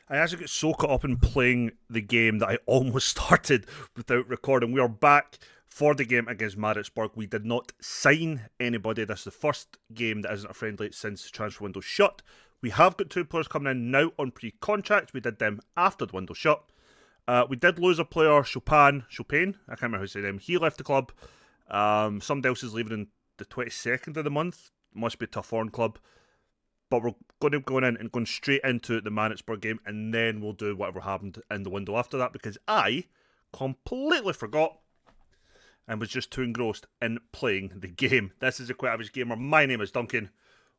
I actually got so caught up in playing the game that I almost started without recording. We are back for the game against Maritzburg. We did not sign anybody. This is the first game that isn't a friendly since the transfer window shut. We have got two players coming in now on pre-contract. We did them after the window shut. We did lose a player, Chopin. I can't remember how to say them. He left the club. Somebody else is leaving on the 22nd of the month. Must be a tough foreign club. But we're going to go in and going straight into the Maritzburg game, and then we'll do whatever happened in the window after that, because I completely forgot and was just too engrossed in playing the game. This is a Quite Average Gamer. My name is Duncan.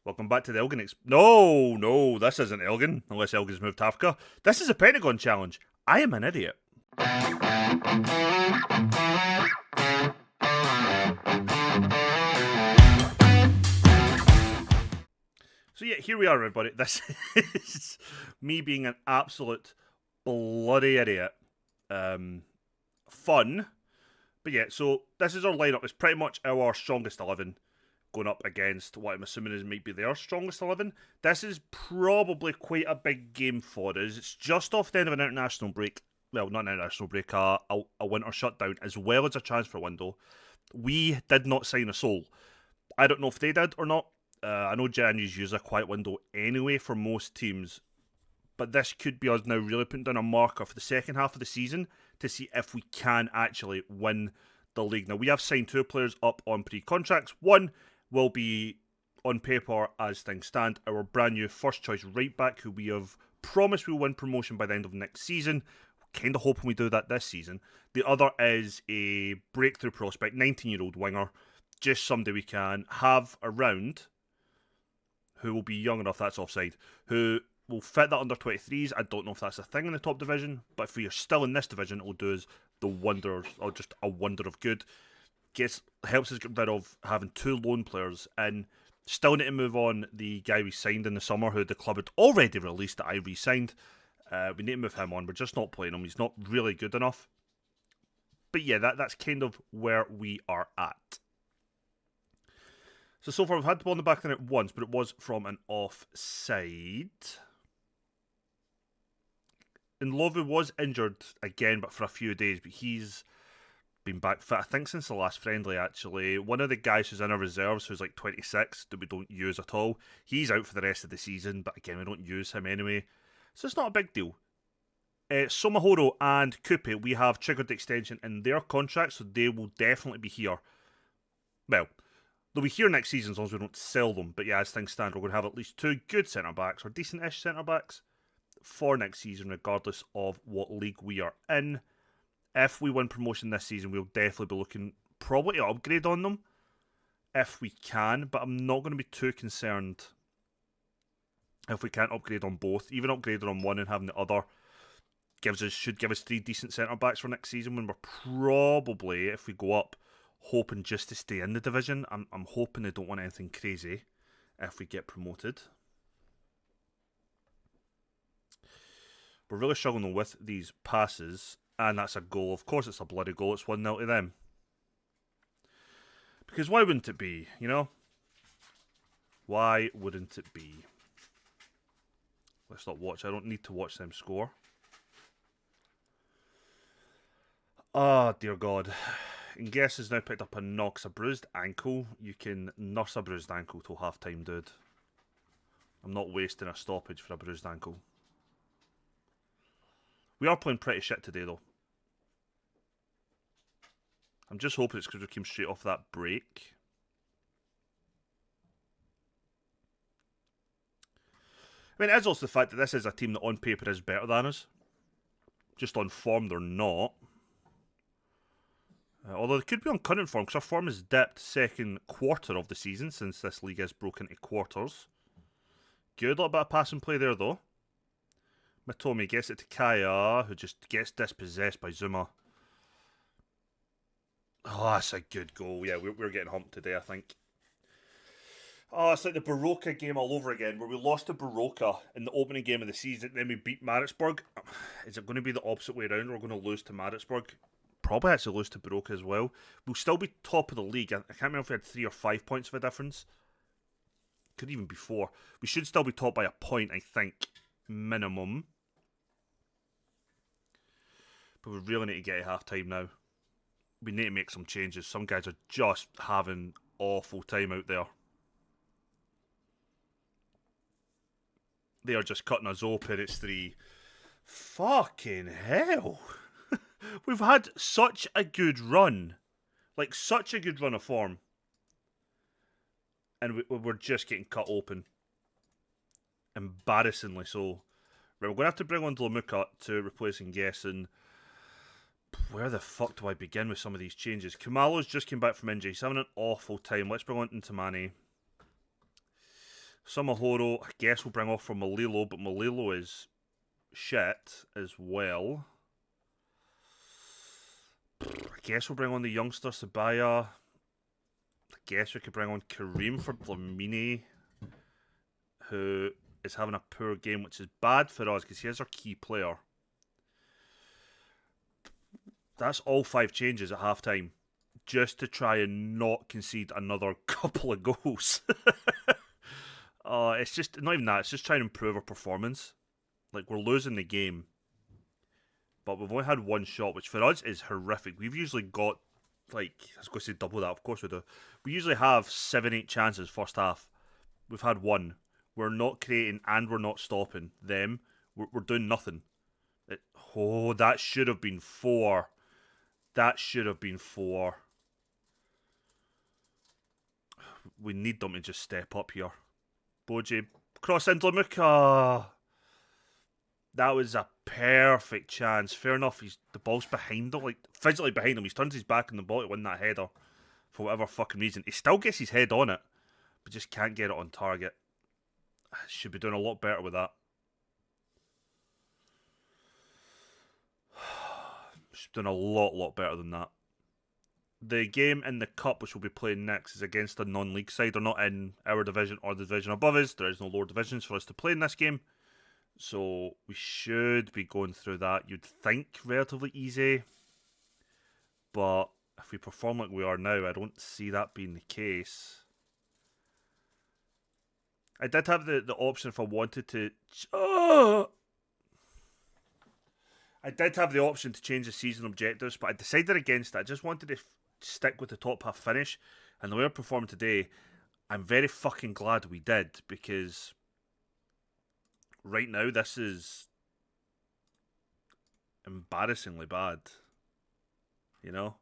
Welcome back to the Elgin No, this isn't Elgin, unless Elgin's moved to Africa. This is a Pentagon challenge. I am an idiot. So yeah, here we are, everybody. This is me being an absolute bloody idiot. Fun. But yeah, so this is our lineup. It's pretty much our strongest 11 going up against what I'm assuming is might be their strongest 11. This is probably quite a big game for us. It's just off the end of an international break. Well, not an international break, a winter shutdown, as well as a transfer window. We did not sign a soul. I don't know if they did or not. I know January's usually a quiet window anyway for most teams, but this could be us now really putting down a marker for the second half of the season to see if we can actually win the league. Now, we have signed two players up on pre-contracts. One will be, on paper, as things stand, our brand new first choice right back, who we have promised will win promotion by the end of next season. Kind of hoping we do that this season. The other is a breakthrough prospect, 19-year-old winger, just somebody we can have around who will be young enough, that's offside, who will fit that under 23s. I don't know if that's a thing in the top division, but if we are still in this division, it will do us the wonders, or just a wonder of good. Helps us get rid of having two loan players, and still need to move on the guy we signed in the summer, who the club had already released that I re-signed. We need to move him on. We're just not playing him. He's not really good enough. But yeah, that's kind of where we are at. So far we've had the ball in the back of the net once, but it was from an offside. And Lovu was injured again, but for a few days, but he's been back fit, I think, since the last friendly, actually. One of the guys who's in our reserves, who's like 26, that we don't use at all, he's out for the rest of the season, but again, we don't use him anyway. So it's not a big deal. Somahoro and Kupe, we have triggered the extension in their contract, so they will definitely be here. Well, they'll be here next season as long as we don't sell them. But yeah, as things stand, we're going to have at least two good centre-backs, or decent-ish centre-backs, for next season, regardless of what league we are in. If we win promotion this season, we'll definitely be looking probably to upgrade on them, if we can. But I'm not going to be too concerned if we can't upgrade on both. Even upgrading on one and having the other should give us three decent centre-backs for next season, when we're probably, if we go up, hoping just to stay in the division. I'm hoping they don't want anything crazy if we get promoted. We're really struggling with these passes, and that's a goal. Of course it's a bloody goal. It's 1-0 to them. Because why wouldn't it be, you know? Why wouldn't it be? Let's not watch. I don't need to watch them score. Oh, dear God. And Guess has now picked up a knock. It's a bruised ankle. You can nurse a bruised ankle till half time, dude. I'm not wasting a stoppage for a bruised ankle. We are playing pretty shit today, though. I'm just hoping it's because we came straight off that break. I mean, it is also the fact that this is a team that on paper is better than us. Just on form, they're not. Although they could be on current form, because our form has dipped second quarter of the season since this league is broken into quarters. Good little bit of passing play there, though. Matomi gets it to Kaya, who just gets dispossessed by Zuma. Oh, that's a good goal. Yeah, we're getting humped today, I think. Oh, it's like the Baroka game all over again, where we lost to Baroka in the opening game of the season, then we beat Maritzburg. Is it going to be the opposite way around? We're going to lose to Maritzburg. Probably actually lose to Baroka as well. We'll still be top of the league. I can't remember if we had 3 or 5 points of a difference. Could even be 4. We should still be top by a point, I think. Minimum. But we really need to get to half-time now. We need to make some changes. Some guys are just having awful time out there. They are just cutting us open. It's 3. Fucking hell. We've had such a good run. Like, such a good run of form. And we're just getting cut open. Embarrassingly so. Right, we're going to have to bring on Dlamuka to replace Nguyen. Where the fuck do I begin with some of these changes? Kumalo's just came back from injury. He's having an awful time. Let's bring on Ntamani. Samahoro, I guess we'll bring off from Malilo, but Malilo is shit as well. I guess we'll bring on the youngster, Sabaya. I guess we could bring on Kareem for Dlamini, who is having a poor game, which is bad for us because he is our key player. That's all 5 changes at half-time, just to try and not concede another couple of goals. It's just, not even that, it's just trying to improve our performance. Like, we're losing the game, but we've only had 1 shot, which for us is horrific. We've usually got, like, I was going to say double that, of course we do. We usually have 7-8 chances first half. We've had 1. We're not creating and we're not stopping them. We're doing nothing. That should have been 4. That should have been 4. We need them to just step up here. Boji, cross in Dlamuka. That was a perfect chance. Fair enough, the ball's behind him, like physically behind him. He's turned his back on the ball to win that header for whatever fucking reason. He still gets his head on it, but just can't get it on target. Should be doing a lot better with that. Should be doing a lot better than that. The game in the Cup, which we'll be playing next, is against a non-league side. They're not in our division or the division above us. There is no lower divisions for us to play in this game. So we should be going through that, you'd think, relatively easy. But if we perform like we are now, I don't see that being the case. I did have the option if I wanted to... I did have the option to change the season objectives, but I decided against it. I just wanted to stick with the top half finish. And the way I performed today, I'm very fucking glad we did, because right now this is embarrassingly bad. You know?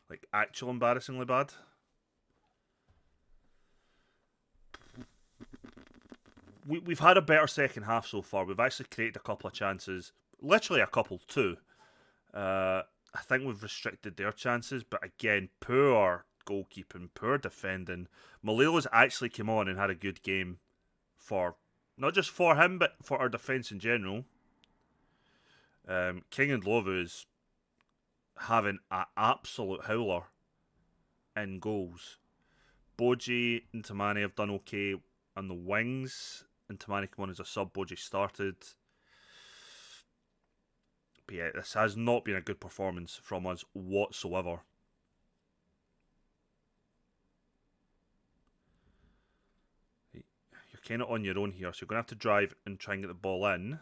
Like, actual embarrassingly bad. We've had a better second half so far. We've actually created a couple of chances. Literally a couple, too. I think we've restricted their chances, but again, poor goalkeeping, poor defending. Malilo's actually came on and had a good game for, not just for him, but for our defence in general. King and Lovu is having an absolute howler in goals. Boji and Tamani have done okay on the wings. And Tamani came on as a sub. Boji started. But yeah, this has not been a good performance from us whatsoever. You're kind of on your own here, so you're going to have to drive and try and get the ball in.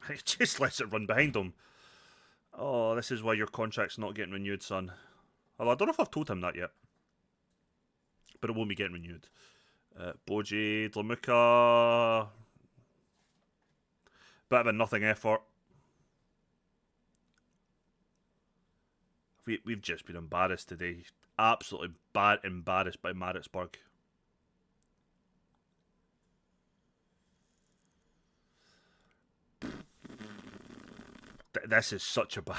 It just lets it run behind him. Oh, this is why your contract's not getting renewed, son. Although I don't know if I've told him that yet. But it won't be getting renewed. Boji, Dlamuka. Bit of a nothing effort. We've just been embarrassed today. Absolutely embarrassed by Maritzburg. This is such a bad...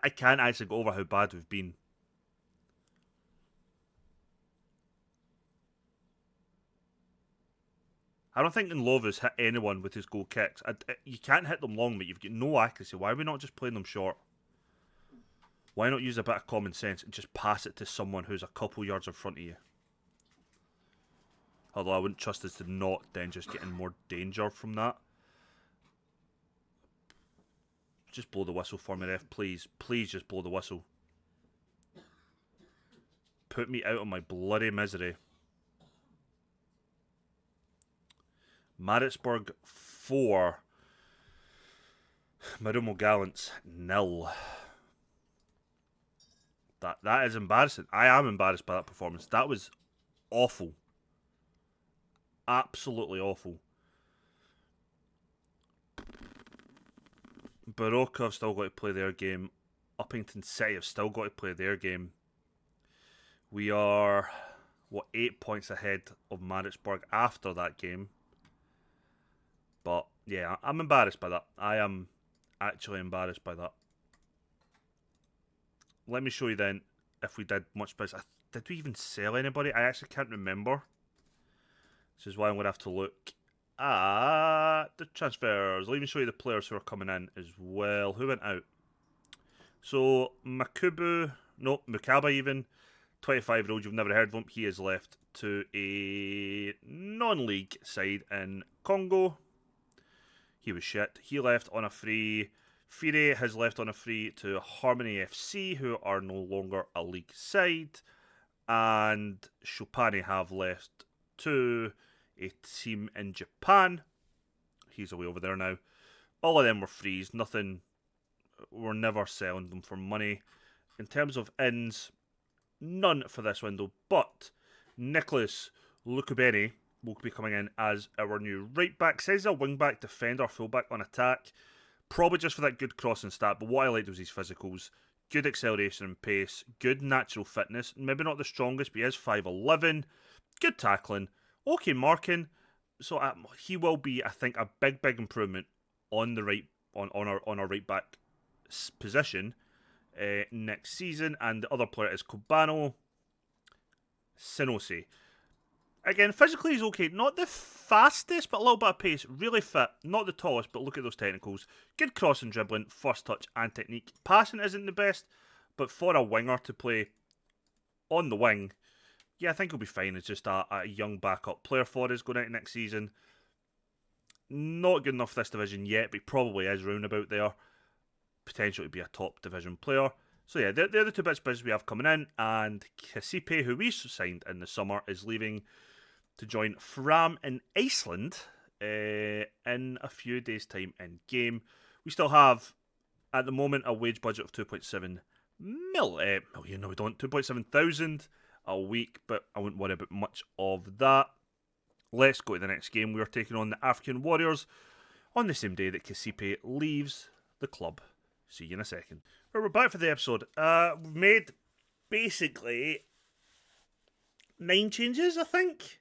I can't actually go over how bad we've been. I don't think Nlova's hit anyone with his goal kicks. You can't hit them long, but you've got no accuracy. Why are we not just playing them short? Why not use a bit of common sense and just pass it to someone who's a couple yards in front of you? Although I wouldn't trust us to not then just get in more danger from that. Just blow the whistle for me, ref, please. Please just blow the whistle. Put me out of my bloody misery. Maritzburg 4. Marumo Gallants, nil. That is embarrassing. I am embarrassed by that performance. That was awful. Absolutely awful. Baroka have still got to play their game. Uppington City have still got to play their game. We are, 8 points ahead of Maritzburg after that game. But, yeah, I'm embarrassed by that. I am actually embarrassed by that. Let me show you then if we did much business. Did we even sell anybody? I actually can't remember. This is why I'm going to have to look at the transfers. I'll even show you the players who are coming in as well. Who went out? So, Mukaba even, 25-year-old, you've never heard of him. He has left to a non-league side in Congo. He was shit. He left on a free. Fire has left on a free to Harmony FC, who are no longer a league side. And Chopani have left to a team in Japan. He's away over there now. All of them were frees. Nothing. We're never selling them for money. In terms of ins, none for this window. But Nicholas Lukubeni will be coming in as our new right back. Says a wing back, defender, full back on attack. Probably just for that good crossing stat. But what I liked was his physicals. Good acceleration and pace. Good natural fitness. Maybe not the strongest, but he is 5'11". Good tackling. Okay marking. So he will be, I think, a big improvement on the right on our right back position next season. And the other player is Kobano Sinose. Again, physically he's okay. Not the fastest, but a little bit of pace. Really fit. Not the tallest, but look at those technicals. Good crossing, dribbling, first touch and technique. Passing isn't the best, but for a winger to play on the wing, yeah, I think he'll be fine. It's just a young backup player for us going out next season. Not good enough for this division yet, but he probably is roundabout there. Potential to be a top division player. So yeah, they're the two bits of business we have coming in. And Kasipe, who we signed in the summer, is leaving to join Fram in Iceland in a few days' time in game. We still have, at the moment, a wage budget of 2.7 million. No, we don't. 2.7 thousand a week, but I wouldn't worry about much of that. Let's go to the next game. We are taking on the African Warriors on the same day that Kasipe leaves the club. See you in a second. Right, we're back for the episode. We've made basically 9 changes, I think.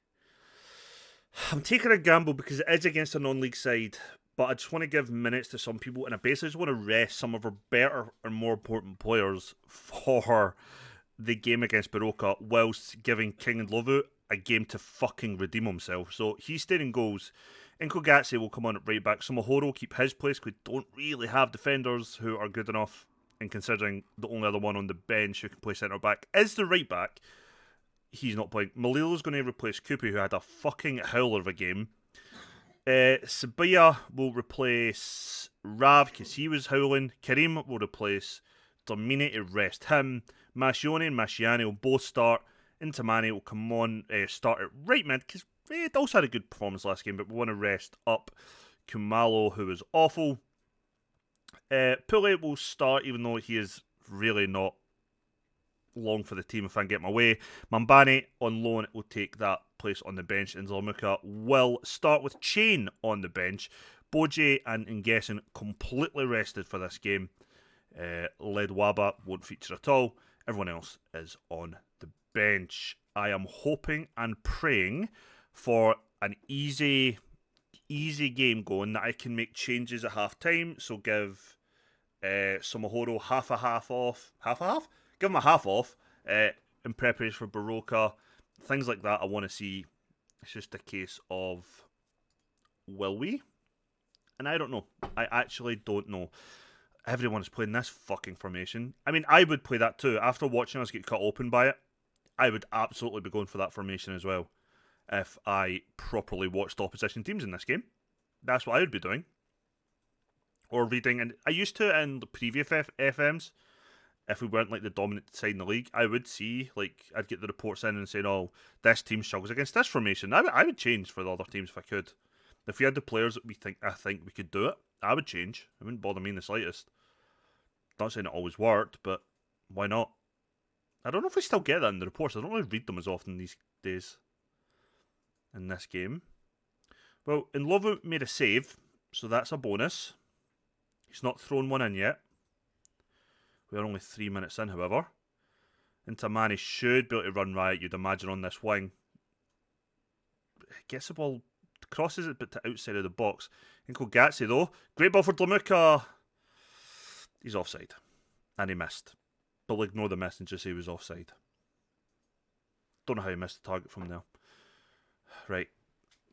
I'm taking a gamble because it is against a non-league side, but I just want to give minutes to some people, and I basically just want to rest some of our better and more important players for the game against Baroka, whilst giving King and Lovu a game to fucking redeem himself. So he's staying in goals. Nkogatse will come on at right back. Sumohoro will keep his place because we don't really have defenders who are good enough, and considering the only other one on the bench who can play centre back is the right back, he's not playing. Malilo's going to replace Kupi, who had a fucking howler of a game. Sabia will replace Rav because he was howling. Karim will replace Domine to rest him. Mascione and Masciani will both start. Intamani will come on, start at right mid because he also had a good performance last game, but we want to rest up Kumalo, who was awful. Pule will start, even though he is really not long for the team if I can get my way. Mambani on loan will take that place on the bench, and Zalamuka will start with Chain on the bench. Boje and Ngesin completely rested for this game. Ledwaba won't feature at all. Everyone else is on the bench. I am hoping and praying for an easy game going that I can make changes at half time. So give Sumohoro half a half off. Half a half? Give him a half off in preparation for Baroka. Things like that I want to see. It's just a case of, will we? And I don't know. I actually don't know. Everyone is playing this fucking formation. I mean, I would play that too. After watching us get cut open by it, I would absolutely be going for that formation as well. If I properly watched opposition teams in this game. That's what I would be doing. Or reading, and I used to in the previous FMs, if we weren't like the dominant side in the league, I would see, like, I'd get the reports in and saying, oh, this team struggles against this formation. I would change for the other teams if I could. If we had the players that I think we could do it, I would change. It wouldn't bother me in the slightest. Not saying it always worked, but why not? I don't know if we still get that in the reports. I don't really read them as often these days in this game. Well, Inlova made a save, so that's a bonus. He's not thrown one in yet. We are only 3 minutes in, however. Intamani should be able to run riot, you'd imagine, on this wing. Gets the ball, crosses it, but to outside of the box. Nkoggatse, though. Great ball for Dlamuka. He's offside. And he missed. But we'll ignore the miss and just say he was offside. Don't know how he missed the target from there. Right.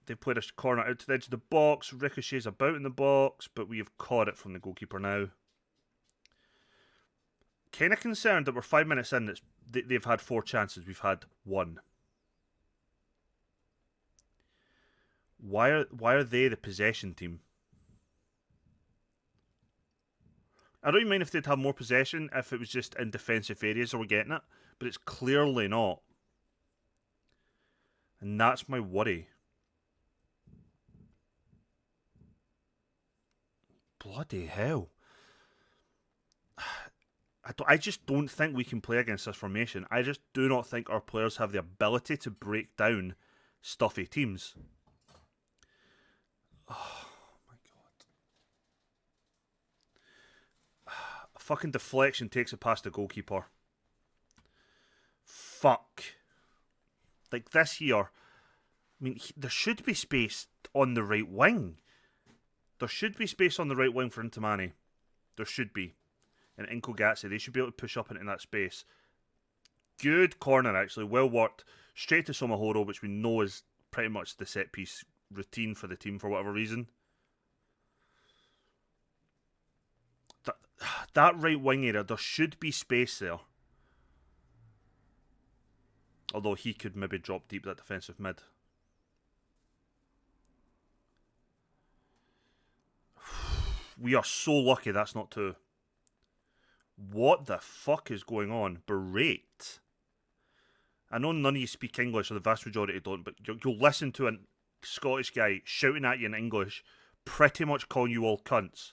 They've played a corner out to the edge of the box. Ricochet's about in the box, but we have caught it from the goalkeeper now. Kind of concerned that we're 5 minutes in. They've had 4 chances. We've had 1. Why are they the possession team? I don't even mind if they'd have more possession if it was just in defensive areas or we're getting it, but it's clearly not. And that's my worry. Bloody hell. I just don't think we can play against this formation. I just do not think our players have the ability to break down stuffy teams. Oh my god. A fucking deflection takes it past the goalkeeper. Fuck. Like this here. I mean, there should be space on the right wing. There should be space on the right wing for Intamani. There should be. And Nkoggatse, they should be able to push up into that space. Good corner, actually. Well worked. Straight to Somahoro, which we know is pretty much the set-piece routine for the team for whatever reason. That right wing area, there should be space there. Although he could maybe drop deep that defensive mid. We are so lucky that's not 2. What the fuck is going on? Berate. I know none of you speak English, or the vast majority don't, but you'll listen to a Scottish guy shouting at you in English, pretty much calling you all cunts.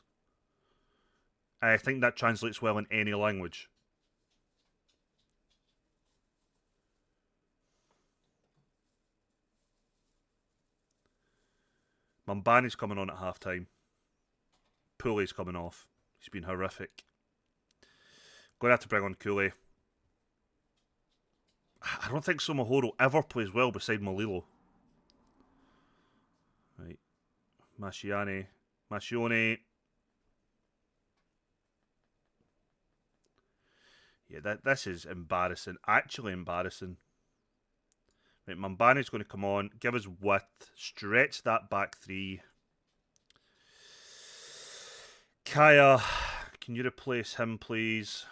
And I think that translates well in any language. Mambani's coming on at half-time. Pooley's coming off. He's been horrific. Going to have to bring on Cooley. I don't think Somahoro ever plays well beside Malilo. Right. Mascione. Yeah, this is embarrassing. Actually embarrassing. Right, Mambani's going to come on. Give us width. Stretch that back 3. Kaya, can you replace him, please?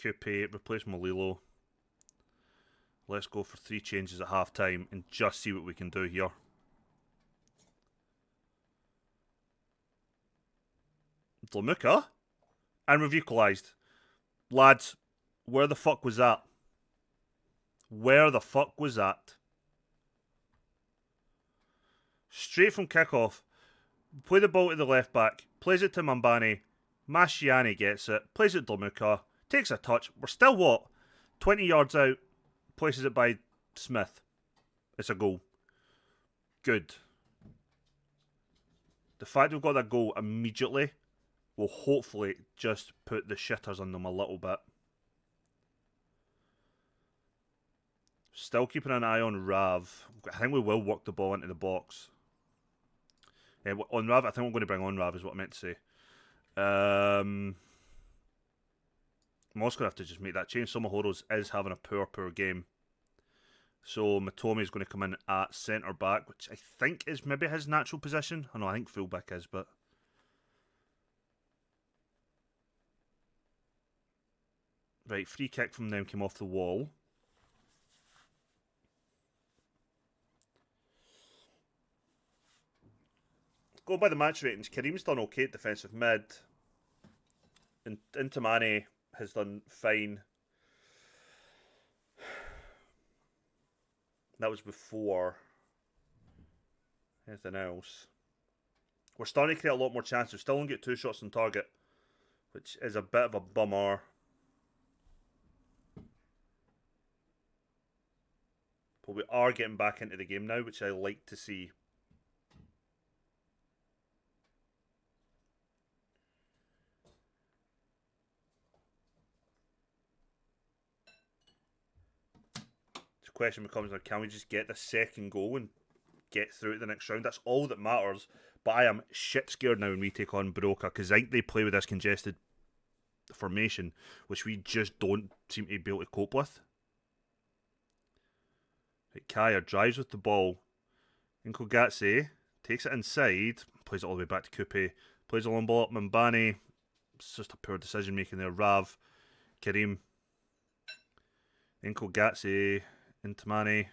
Coupe, replace Malilo. Let's go for 3 changes at half time and just see what we can do here. Dlamuka? And we've equalised. Lads, where the fuck was that? Where the fuck was that? Straight from kickoff. Play the ball to the left back. Plays it to Mambani. Masciani gets it. Plays it to Dlamuka. Takes a touch. We're still what? 20 yards out. Places it by Smith. It's a goal. Good. The fact we've got that goal immediately will hopefully just put the shitters on them a little bit. Still keeping an eye on Rav. I think we will work the ball into the box. On Rav, I think we're going to bring on Rav is what I meant to say. I'm also going to have to just make that change. Somahoro's is having a poor game. So Matomi is going to come in at centre back, which I think is maybe his natural position. I know, I think fullback is, but... Right, free kick from them came off the wall. Going by the match ratings, Kareem's done okay at defensive mid. And Intamani has done fine. That was before Anything else? We're starting to create a lot more chances. We still don't get 2 shots on target, which is a bit of a bummer. But we are getting back into the game now, which I like to see. The question becomes now, can we just get the second goal and get through to the next round? That's all that matters. But I am shit scared now when we take on Baroka, because I think they play with this congested formation, which we just don't seem to be able to cope with. Right, Kaya drives with the ball. Inkogatse takes it inside, plays it all the way back to Coupe, plays a long ball up Mbani. It's just a poor decision making there. Rav, Karim, Inkogatse, Intamani.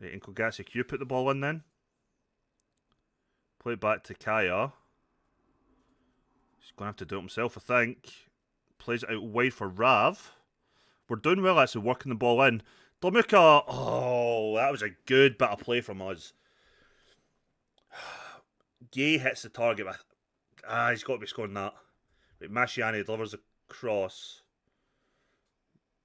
Right, Inkogatse, can you put the ball in then? Play it back to Kaya. He's going to have to do it himself, I think. Plays it out wide for Rav. We're doing well actually, working the ball in. Domuka, oh, that was a good bit of play from us. Gay hits the target. He's got to be scoring that. Right, Masciani delivers a cross.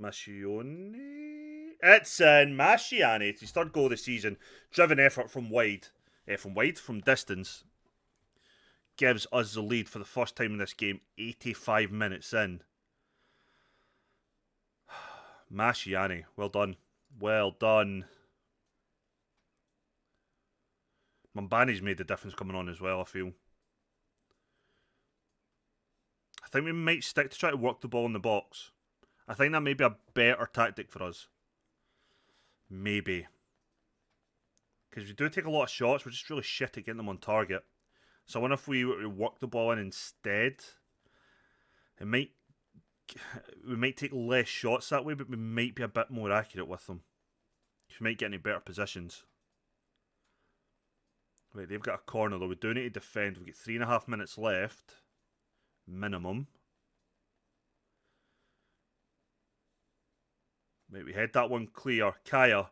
Mascioni? It's in. Masciani. It's his 3rd goal of the season. Driven effort from wide. From distance. Gives us the lead for the first time in this game, 85 minutes in. Masciani, well done. Well done. Mbani's made the difference coming on as well, I feel. I think we might stick to try to work the ball in the box. I think that may be a better tactic for us. Maybe. Because we do take a lot of shots, we're just really shit at getting them on target. So I wonder if we were to work the ball in instead. We might take less shots that way, but we might be a bit more accurate with them. We might get any better positions. Right, they've got a corner though. We do need to defend. We've got 3.5 minutes left. Minimum. Right, we head that one clear. Kaya,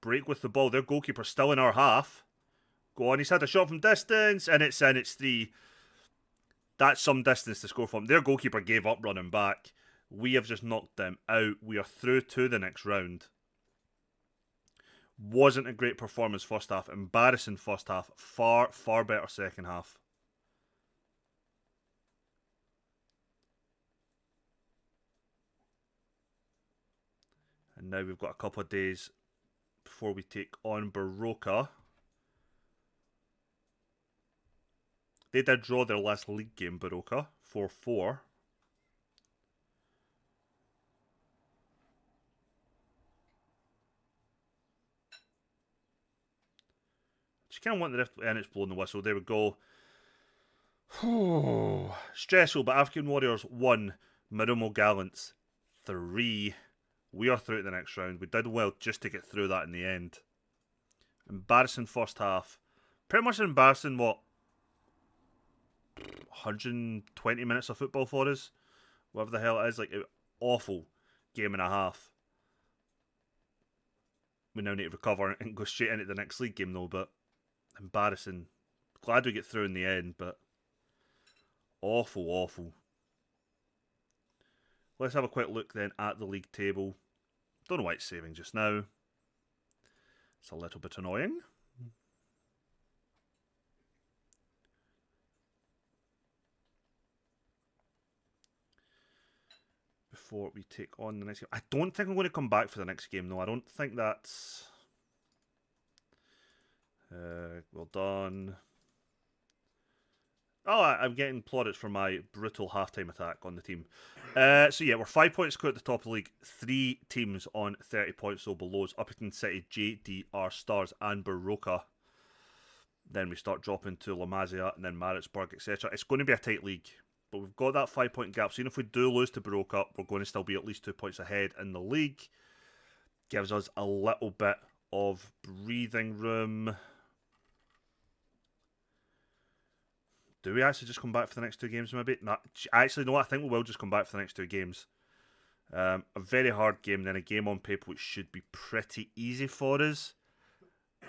break with the ball. Their goalkeeper's still in our half. Go on, he's had a shot from distance, and it's in. It's 3. That's some distance to score from. Their goalkeeper gave up running back. We have just knocked them out. We are through to the next round. Wasn't a great performance first half. Embarrassing first half. Far, far better second half. And now we've got a couple of days before we take on Baroka. They did draw their last league game, Baroka, 4-4. Just kind of want the rift, and it's blowing the whistle. There we go. Stressful, but African Warriors 1, Marumo Gallants 3. We are through to the next round. We did well just to get through that in the end. Embarrassing first half. Pretty much embarrassing, 120 minutes of football for us? Whatever the hell it is. Like, awful game and a half. We now need to recover and go straight into the next league game though, but embarrassing. Glad we get through in the end, but awful, awful. Let's have a quick look then at the league table. Don't know why it's saving just now. It's a little bit annoying. Before we take on the next game. I don't think I'm going to come back for the next game though. I don't think that's... well done. Oh, I'm getting plaudits for my brutal halftime attack on the team. So yeah, we're 5 points clear at the top of the league. 3 teams on 30 points so below us. Uppington City, JDR Stars and Baroka. Then we start dropping to La Masia and then Maritzburg, etc. It's going to be a tight league. But we've got that 5 point gap. So even if we do lose to Baroka, we're going to still be at least 2 points ahead in the league. Gives us a little bit of breathing room. Do we actually just come back for the next 2 games maybe? No, actually, no, I think we will just come back for the next 2 games. A very hard game, then a game on paper which should be pretty easy for us.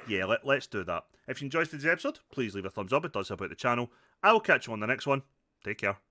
Yeah, let's do that. If you enjoyed today's episode, please leave a thumbs up. It does help out the channel. I will catch you on the next one. Take care.